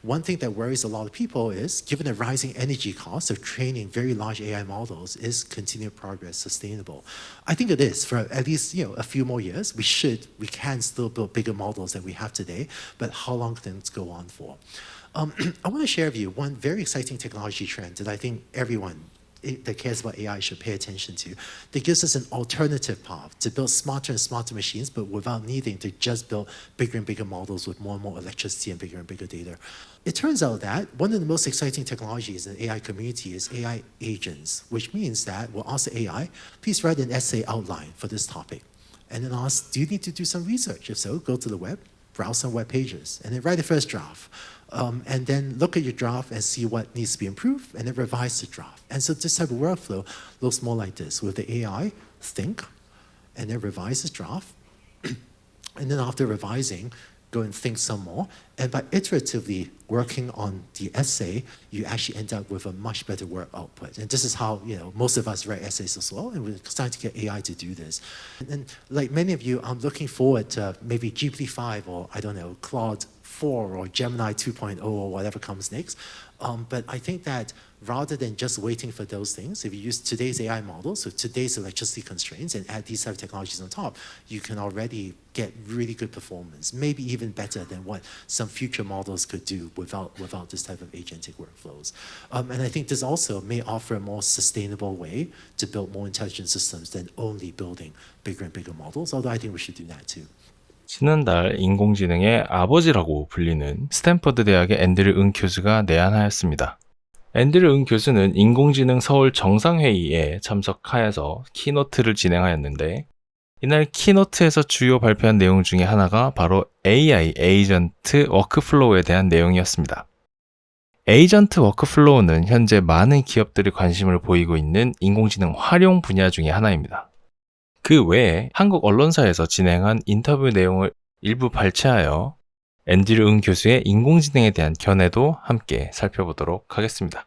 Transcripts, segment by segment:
one thing that worries a lot of people is, given the rising energy costs of training very large AI models, is continued progress sustainable? I think it is. For at least a few more years, we can still build bigger models than we have today, but how long can it go on for? I want to share with you one very exciting technology trend that I think everyone that cares about AI should pay attention to, that gives us an alternative path to build smarter and smarter machines, but without needing to just build bigger and bigger models with more and more electricity and bigger data. It turns out that one of the most exciting technologies in the AI community is AI agents, which means that we'll ask the AI, please write an essay outline for this topic. And then ask, do you need to do some research? If so, go to the web, browse some web pages, and then write the first draft. And then look at your draft and see what needs to be improved, and then revise the draft. And so this type of workflow looks more like this, with the AI think, and then revise the draft, and then after revising, go and think some more. And by iteratively working on the essay, you actually end up with a much better work output. And this is how most of us write essays as well, and we're starting to get AI to do this. And like many of you, I'm looking forward to maybe GPT-5 or, I don't know, Claude 4 or Gemini 2.0 or whatever comes next. But I think that rather than just waiting for those things, if you use today's AI models with today's electricity constraints and add these type of technologies on top, you can already get really good performance, maybe even better than what some future models could do without this type of agentic workflows. And I think this also may offer a more sustainable way to build more intelligent systems than only building bigger and bigger models, although I think we should do that too. 지난달 인공지능의 아버지라고 불리는 스탠퍼드 대학의 앤드류 응 교수가 내한하였습니다. 앤드류 응 교수는 인공지능 서울 정상회의에 참석하여서 키노트를 진행하였는데, 이날 키노트에서 주요 발표한 내용 중에 하나가 바로 AI 에이전트 워크플로우에 대한 내용이었습니다. 에이전트 워크플로우는 현재 많은 기업들이 관심을 보이고 있는 인공지능 활용 분야 중에 하나입니다. 그 외에 한국 언론사에서 진행한 인터뷰 내용을 일부 발췌하여 앤드류 응 교수의 인공지능에 대한 견해도 함께 살펴보도록 하겠습니다.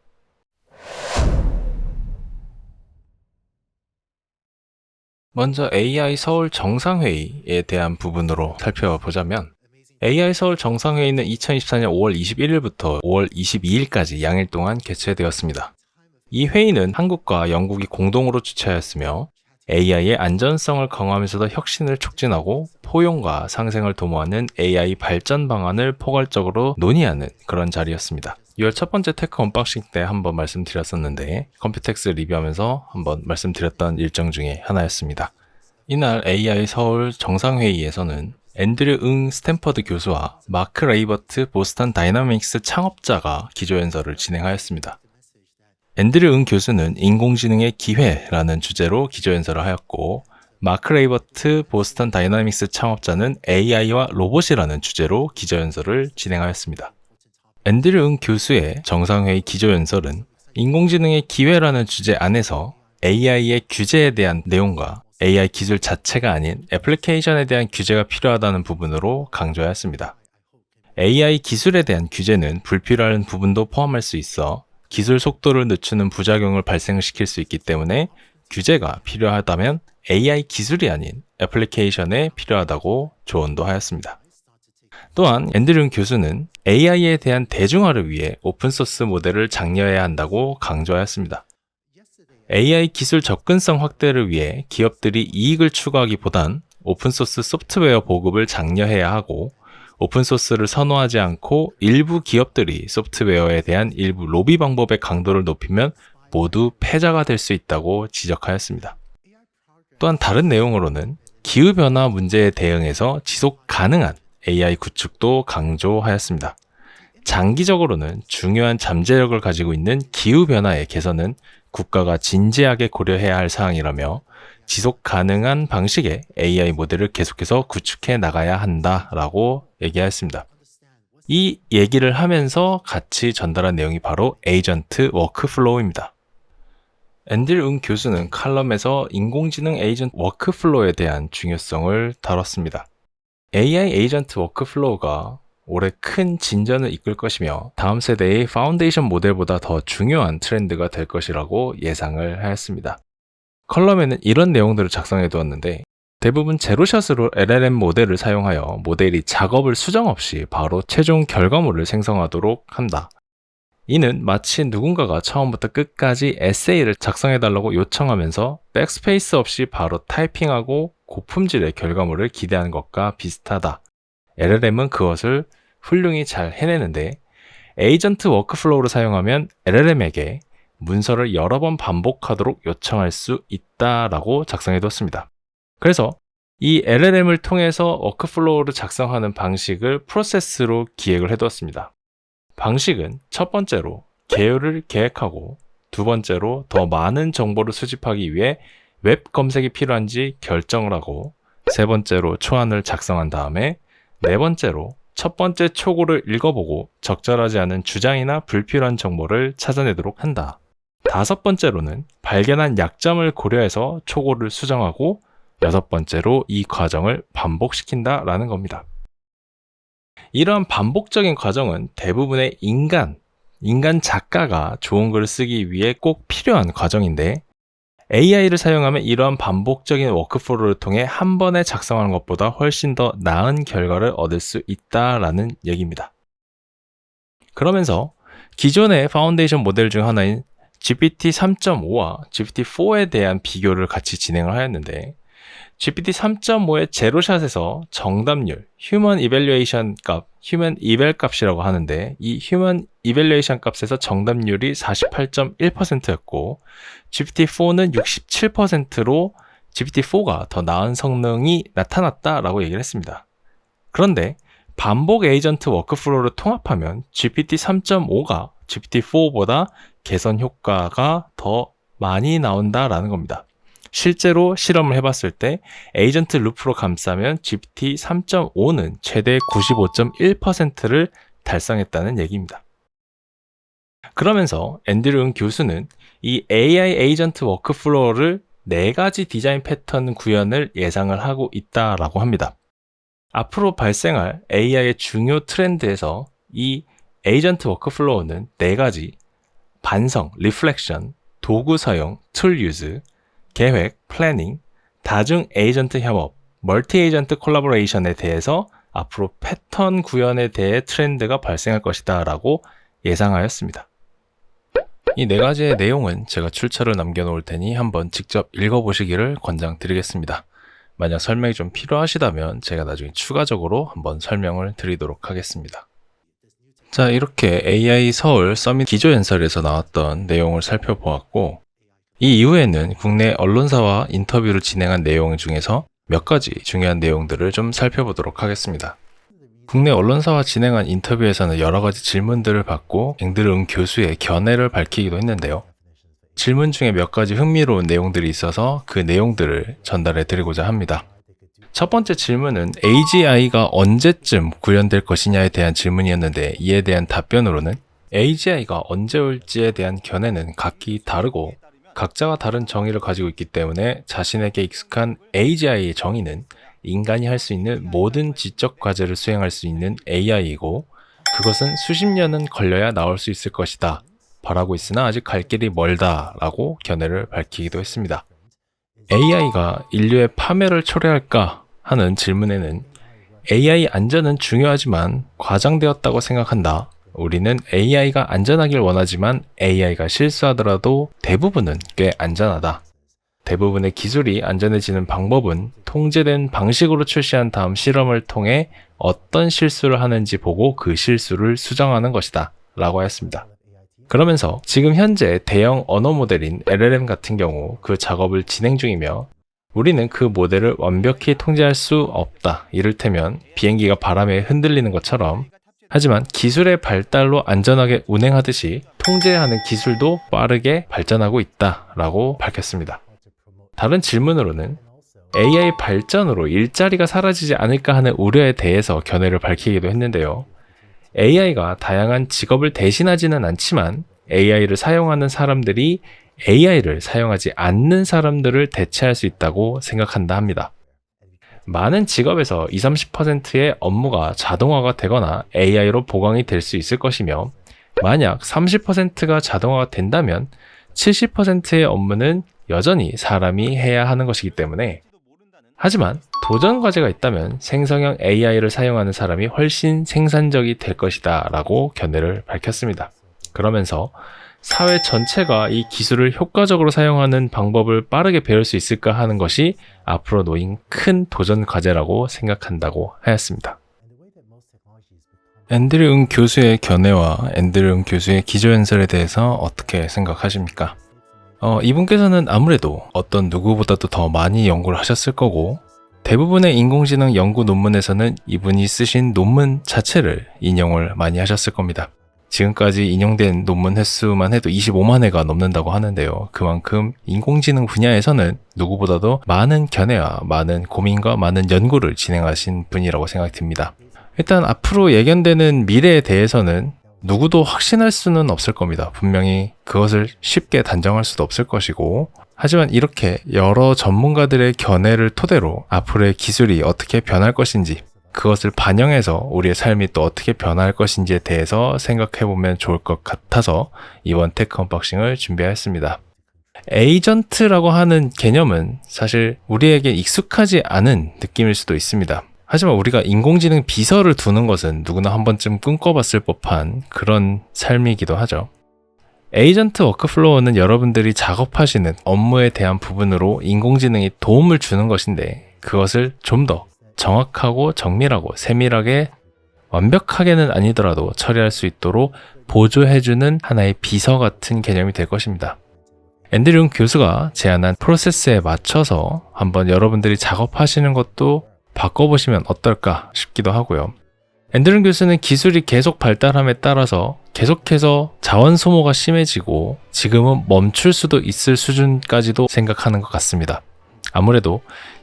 먼저 AI 서울 정상회의에 대한 부분으로 살펴보자면, AI 서울 정상회의는 2024년 5월 21일부터 5월 22일까지 양일 동안 개최되었습니다. 이 회의는 한국과 영국이 공동으로 주최하였으며, AI의 안전성을 강화하면서도 혁신을 촉진하고 포용과 상생을 도모하는 AI 발전 방안을 포괄적으로 논의하는 그런 자리였습니다. 6월 첫 번째 테크 언박싱 때 한번 말씀드렸었는데, 컴퓨텍스 리뷰하면서 한번 말씀드렸던 일정 중에 하나였습니다. 이날 AI 서울 정상회의에서는 앤드류 응 스탠퍼드 교수와 마크 레이버트 보스턴 다이나믹스 창업자가 기조연설을 진행하였습니다. 앤드류 응 교수는 인공지능의 기회라는 주제로 기조연설을 하였고, 마크 레이버트 보스턴 다이나믹스 창업자는 AI와 로봇이라는 주제로 기조연설을 진행하였습니다. 앤드류 응 교수의 정상회의 기조연설은 인공지능의 기회라는 주제 안에서 AI의 규제에 대한 내용과 AI 기술 자체가 아닌 애플리케이션에 대한 규제가 필요하다는 부분으로 강조하였습니다. AI 기술에 대한 규제는 불필요한 부분도 포함할 수 있어 기술 속도를 늦추는 부작용을 발생시킬 수 있기 때문에 규제가 필요하다면 AI 기술이 아닌 애플리케이션에 필요하다고 조언도 하였습니다. 또한 앤드류 교수는 AI에 대한 대중화를 위해 오픈소스 모델을 장려해야 한다고 강조하였습니다. AI 기술 접근성 확대를 위해 기업들이 이익을 추구하기보단 오픈소스 소프트웨어 보급을 장려해야 하고, 오픈소스를 선호하지 않고 일부 기업들이 소프트웨어에 대한 일부 로비 방법의 강도를 높이면 모두 패자가 될 수 있다고 지적하였습니다. 또한 다른 내용으로는 기후변화 문제에 대응해서 지속 가능한 AI 구축도 강조하였습니다. 장기적으로는 중요한 잠재력을 가지고 있는 기후변화의 개선은 국가가 진지하게 고려해야 할 사항이라며, 지속 가능한 방식의 AI 모델을 계속해서 구축해 나가야 한다라고 얘기하였습니다. 이 얘기를 하면서 같이 전달한 내용이 바로 에이전트 워크플로우입니다. 앤드류 응 교수는 칼럼에서 인공지능 에이전트 워크플로우에 대한 중요성을 다뤘습니다. AI 에이전트 워크플로우가 올해 큰 진전을 이끌 것이며 다음 세대의 파운데이션 모델보다 더 중요한 트렌드가 될 것이라고 예상을 하였습니다. 컬럼에는 이런 내용들을 작성해 두었는데, 대부분 제로샷으로 LLM 모델을 사용하여 모델이 작업을 수정 없이 바로 최종 결과물을 생성하도록 한다. 이는 마치 누군가가 처음부터 끝까지 에세이를 작성해달라고 요청하면서 백스페이스 없이 바로 타이핑하고 고품질의 결과물을 기대하는 것과 비슷하다. LLM은 그것을 훌륭히 잘 해내는데 에이전트 워크플로우를 사용하면 LLM에게 문서를 여러 번 반복하도록 요청할 수 있다라고 작성해두었습니다. 그래서 이 LLM을 통해서 워크플로우를 작성하는 방식을 프로세스로 기획을 해두었습니다. 방식은 첫 번째로 계율을 계획하고 두 번째로 더 많은 정보를 수집하기 위해 웹 검색이 필요한지 결정을 하고 세 번째로 초안을 작성한 다음에 네 번째로 첫 번째 초고를 읽어보고 적절하지 않은 주장이나 불필요한 정보를 찾아내도록 한다. 다섯 번째로는 발견한 약점을 고려해서 초고를 수정하고 여섯 번째로 이 과정을 반복시킨다라는 겁니다. 이러한 반복적인 과정은 대부분의 인간 작가가 좋은 글을 쓰기 위해 꼭 필요한 과정인데 AI를 사용하면 이러한 반복적인 워크플로우를 통해 한 번에 작성하는 것보다 훨씬 더 나은 결과를 얻을 수 있다라는 얘기입니다. 그러면서 기존의 파운데이션 모델 중 하나인 GPT 3.5와 GPT 4에 대한 비교를 같이 진행을 하였는데 GPT 3.5의 제로샷에서 정답률, Human Evaluation 값, Human Eval 값이라고 하는데 이 Human Evaluation 값에서 정답률이 48.1%였고 GPT-4는 67%로 GPT-4가 더 나은 성능이 나타났다라고 얘기를 했습니다. 그런데 반복 에이전트 워크플로우를 통합하면 GPT 3.5가 GPT-4보다 개선 효과가 더 많이 나온다라는 겁니다. 실제로 실험을 해봤을 때 에이전트 루프로 감싸면 GPT 3.5는 최대 95.1%를 달성했다는 얘기입니다. 그러면서 앤드류 응 교수는 이 AI 에이전트 워크플로우를 4가지 디자인 패턴 구현을 예상을 하고 있다라고 합니다. 앞으로 발생할 AI의 중요 트렌드에서 이 에이전트 워크플로우는 4가지 반성, 리플렉션, 도구 사용, 툴 유즈, 계획, 플래닝, 다중 에이전트 협업, 멀티 에이전트 콜라보레이션에 대해서 앞으로 패턴 구현에 대해 트렌드가 발생할 것이다 라고 예상하였습니다. 이 4가지의 내용은 제가 출처를 남겨놓을 테니 한번 직접 읽어보시기를 권장드리겠습니다. 만약 설명이 좀 필요하시다면 제가 나중에 추가적으로 한번 설명을 드리도록 하겠습니다. 자, 이렇게 AI 서울 서밋 기조연설에서 나왔던 내용을 살펴보았고 이 이후에는 국내 언론사와 인터뷰를 진행한 내용 중에서 몇 가지 중요한 내용들을 좀 살펴보도록 하겠습니다. 국내 언론사와 진행한 인터뷰에서는 여러 가지 질문들을 받고 앵드류 응 교수의 견해를 밝히기도 했는데요. 질문 중에 몇 가지 흥미로운 내용들이 있어서 그 내용들을 전달해 드리고자 합니다. 첫 번째 질문은 AGI가 언제쯤 구현될 것이냐에 대한 질문이었는데 이에 대한 답변으로는 AGI가 언제 올지에 대한 견해는 각기 다르고 각자가 다른 정의를 가지고 있기 때문에 자신에게 익숙한 AGI의 정의는 인간이 할 수 있는 모든 지적 과제를 수행할 수 있는 AI이고 그것은 수십 년은 걸려야 나올 수 있을 것이다. 바라고 있으나 아직 갈 길이 멀다 라고 견해를 밝히기도 했습니다. AI가 인류의 파멸을 초래할까 하는 질문에는 AI 안전은 중요하지만 과장되었다고 생각한다. 우리는 AI가 안전하길 원하지만 AI가 실수하더라도 대부분은 꽤 안전하다. 대부분의 기술이 안전해지는 방법은 통제된 방식으로 출시한 다음 실험을 통해 어떤 실수를 하는지 보고 그 실수를 수정하는 것이다 라고 하였습니다. 그러면서 지금 현재 대형 언어 모델인 LLM 같은 경우 그 작업을 진행 중이며 우리는 그 모델을 완벽히 통제할 수 없다. 이를테면 비행기가 바람에 흔들리는 것처럼 하지만 기술의 발달로 안전하게 운행하듯이 통제하는 기술도 빠르게 발전하고 있다라고 밝혔습니다. 다른 질문으로는 AI 발전으로 일자리가 사라지지 않을까 하는 우려에 대해서 견해를 밝히기도 했는데요. AI가 다양한 직업을 대신하지는 않지만 AI를 사용하는 사람들이 AI를 사용하지 않는 사람들을 대체할 수 있다고 생각한다 합니다. 많은 직업에서 20-30%의 업무가 자동화가 되거나 AI로 보강이 될 수 있을 것이며 만약 30%가 자동화가 된다면 70%의 업무는 여전히 사람이 해야 하는 것이기 때문에 하지만 도전 과제가 있다면 생성형 AI를 사용하는 사람이 훨씬 생산적이 될 것이다 라고 견해를 밝혔습니다. 그러면서 사회 전체가 이 기술을 효과적으로 사용하는 방법을 빠르게 배울 수 있을까 하는 것이 앞으로 놓인 큰 도전 과제라고 생각한다고 하였습니다. 앤드류 응 교수의 견해와 앤드류 응 교수의 기조연설에 대해서 어떻게 생각하십니까? 이분께서는 아무래도 어떤 누구보다도 더 많이 연구를 하셨을 거고 대부분의 인공지능 연구 논문에서는 이분이 쓰신 논문 자체를 인용을 많이 하셨을 겁니다. 지금까지 인용된 논문 횟수만 해도 25만 회가 넘는다고 하는데요. 그만큼 인공지능 분야에서는 누구보다도 많은 견해와 많은 고민과 많은 연구를 진행하신 분이라고 생각이 듭니다. 일단 앞으로 예견되는 미래에 대해서는 누구도 확신할 수는 없을 겁니다. 분명히 그것을 쉽게 단정할 수도 없을 것이고 하지만 이렇게 여러 전문가들의 견해를 토대로 앞으로의 기술이 어떻게 변할 것인지 그것을 반영해서 우리의 삶이 또 어떻게 변할 것인지에 대해서 생각해보면 좋을 것 같아서 이번 테크 언박싱을 준비하였습니다. 에이전트라고 하는 개념은 사실 우리에게 익숙하지 않은 느낌일 수도 있습니다. 하지만 우리가 인공지능 비서를 두는 것은 누구나 한 번쯤 꿈꿔봤을 법한 그런 삶이기도 하죠. 에이전트 워크플로우는 여러분들이 작업하시는 업무에 대한 부분으로 인공지능이 도움을 주는 것인데 그것을 좀 더 정확하고 정밀하고 세밀하게 완벽하게는 아니더라도 처리할 수 있도록 보조해주는 하나의 비서 같은 개념이 될 것입니다. 앤드류 교수가 제안한 프로세스에 맞춰서 한번 여러분들이 작업하시는 것도 바꿔보시면 어떨까 싶기도 하고요. 앤드류 교수는 기술이 계속 발달함에 따라서 계속해서 자원 소모가 심해지고 지금은 멈출 수도 있을 수준까지도 생각하는 것 같습니다. 아무래도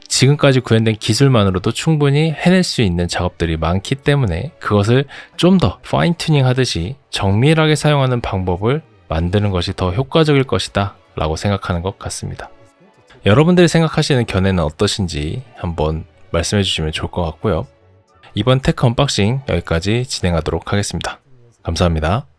지금까지 구현된 기술만으로도 충분히 해낼 수 있는 작업들이 많기 때문에 그것을 좀 더 파인 튜닝 하듯이 정밀하게 사용하는 방법을 만드는 것이 더 효과적일 것이다 라고 생각하는 것 같습니다. 여러분들이 생각하시는 견해는 어떠신지 한번 말씀해 주시면 좋을 것 같고요. 이번 테크 언박싱 여기까지 진행하도록 하겠습니다. 감사합니다.